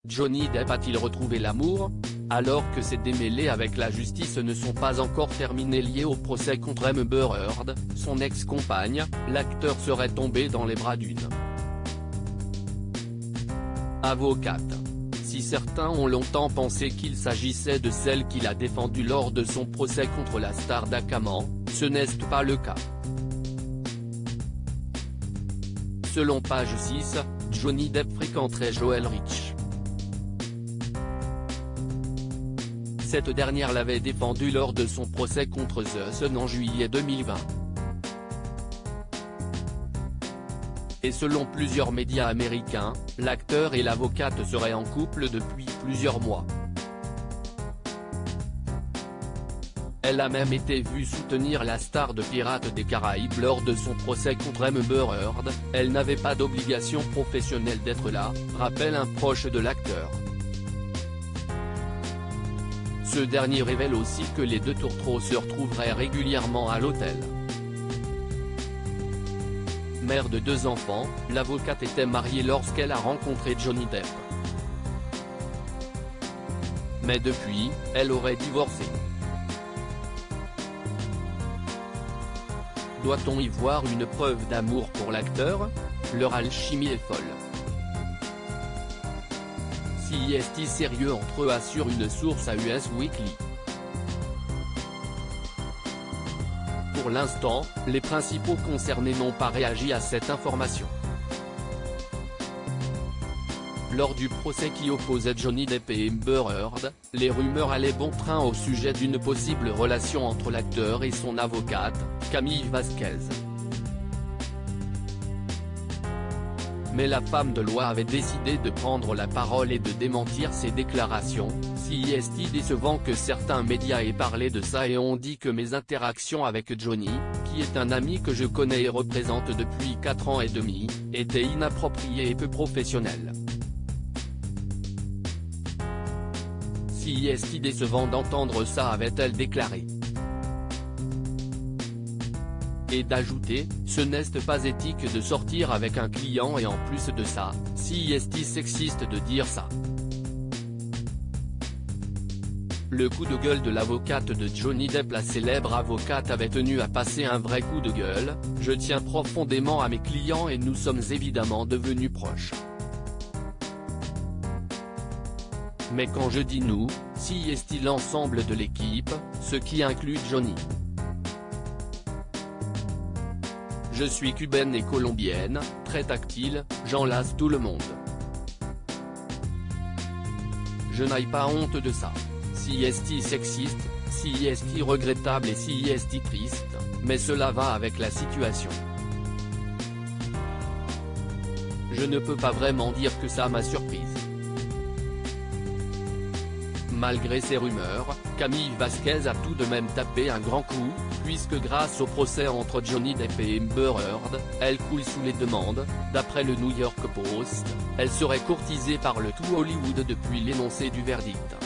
Johnny Depp a-t-il retrouvé l'amour? Alors que ses démêlés avec la justice ne sont pas encore terminés liés au procès contre Amber Heard, son ex-compagne, l'acteur serait tombé dans les bras d'une avocate. Si certains ont longtemps pensé qu'il s'agissait de celle qu'il a défendue lors de son procès contre la star d'Akaman, ce n'est pas le cas. Selon Page 6, Johnny Depp fréquenterait Joelle Rich. Cette dernière l'avait défendu lors de son procès contre The Sun en juillet 2020. Et selon plusieurs médias américains, l'acteur et l'avocate seraient en couple depuis plusieurs mois. Elle a même été vue soutenir la star de Pirates des Caraïbes lors de son procès contre Amber Heard. Elle n'avait pas d'obligation professionnelle d'être là, rappelle un proche de l'acteur. Ce dernier révèle aussi que les deux tourtereaux se retrouveraient régulièrement à l'hôtel. Mère de 2 enfants, l'avocate était mariée lorsqu'elle a rencontré Johnny Depp. Mais depuis, elle aurait divorcé. Doit-on y voir une preuve d'amour pour l'acteur? Leur alchimie est folle. Si est-il sérieux entre eux, assure une source à US Weekly. Pour l'instant, les principaux concernés n'ont pas réagi à cette information. Lors du procès qui opposait Johnny Depp et Amber Heard, les rumeurs allaient bon train au sujet d'une possible relation entre l'acteur et son avocate, Camille Vasquez. Mais la femme de loi avait décidé de prendre la parole et de démentir ces déclarations. Si est décevant que certains médias aient parlé de ça et ont dit que mes interactions avec Johnny, qui est un ami que je connais et représente depuis 4 ans et demi, étaient inappropriées et peu professionnelles. Si est décevant d'entendre ça, avait-elle déclaré. Et d'ajouter, ce n'est pas éthique de sortir avec un client et en plus de ça, si est sexiste de dire ça. Le coup de gueule de l'avocate de Johnny Depp. La célèbre avocate avait tenu à passer un vrai coup de gueule: je tiens profondément à mes clients et nous sommes évidemment devenus proches. Mais quand je dis nous, si est l'ensemble de l'équipe, ce qui inclut Johnny. Je suis cubaine et colombienne, très tactile, j'enlace tout le monde. Je n'ai pas honte de ça. Si est sexiste, si est regrettable et si est triste, mais cela va avec la situation. Je ne peux pas vraiment dire que ça m'a surprise. Malgré ces rumeurs, Camille Vasquez a tout de même tapé un grand coup, puisque grâce au procès entre Johnny Depp et Amber Heard, elle coule sous les demandes. D'après le New York Post, elle serait courtisée par le tout Hollywood depuis l'énoncé du verdict.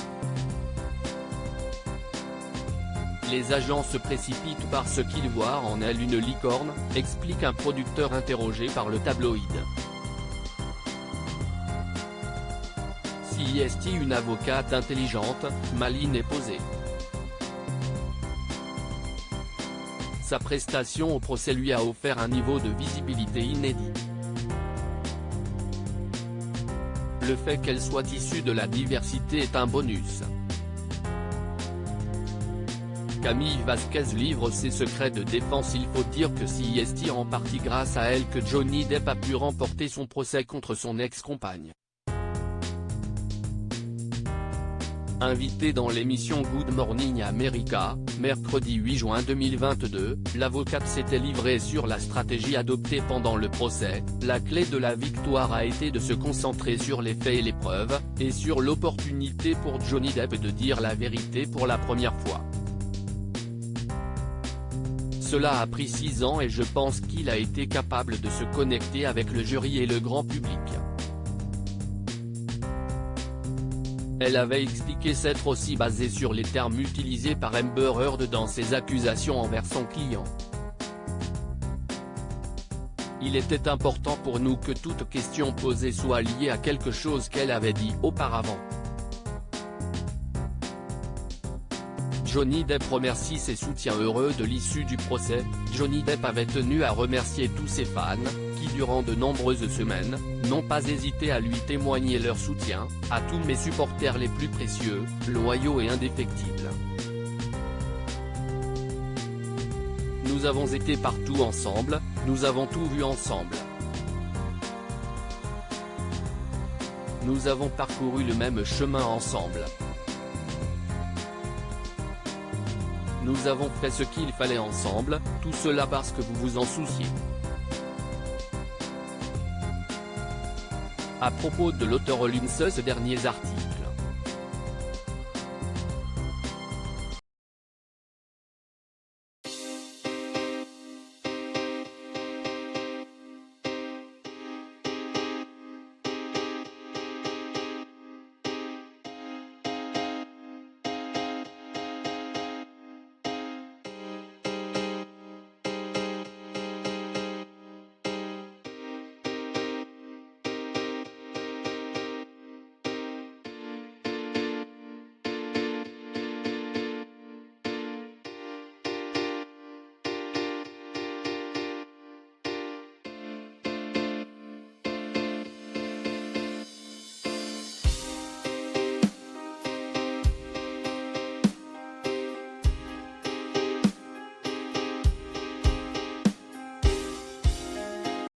Les agents se précipitent parce qu'ils voient en elle une licorne, explique un producteur interrogé par le tabloïd. Si est une avocate intelligente, maligne et posée. Sa prestation au procès lui a offert un niveau de visibilité inédit. Le fait qu'elle soit issue de la diversité est un bonus. Camille Vasquez livre ses secrets de défense. Il faut dire que c'est en partie grâce à elle que Johnny Depp a pu remporter son procès contre son ex-compagne. Invitée dans l'émission Good Morning America, mercredi 8 juin 2022, l'avocate s'était livrée sur la stratégie adoptée pendant le procès. La clé de la victoire a été de se concentrer sur les faits et les preuves, et sur l'opportunité pour Johnny Depp de dire la vérité pour la première fois. Cela a pris 6 ans et je pense qu'il a été capable de se connecter avec le jury et le grand public. Elle avait expliqué s'être aussi basée sur les termes utilisés par Amber Heard dans ses accusations envers son client. il était important pour nous que toute question posée soit liée à quelque chose qu'elle avait dit auparavant. Johnny Depp remercie ses soutiens heureux de l'issue du procès. Johnny Depp avait tenu à remercier tous ses fans, qui durant de nombreuses semaines, n'ont pas hésité à lui témoigner leur soutien, à tous mes supporters les plus précieux, loyaux et indéfectibles. Nous avons été partout ensemble, nous avons tout vu ensemble. Nous avons parcouru le même chemin ensemble. Nous avons fait ce qu'il fallait ensemble, tout cela parce que vous vous en souciez. À propos de l'auteur Lince, ce dernier article.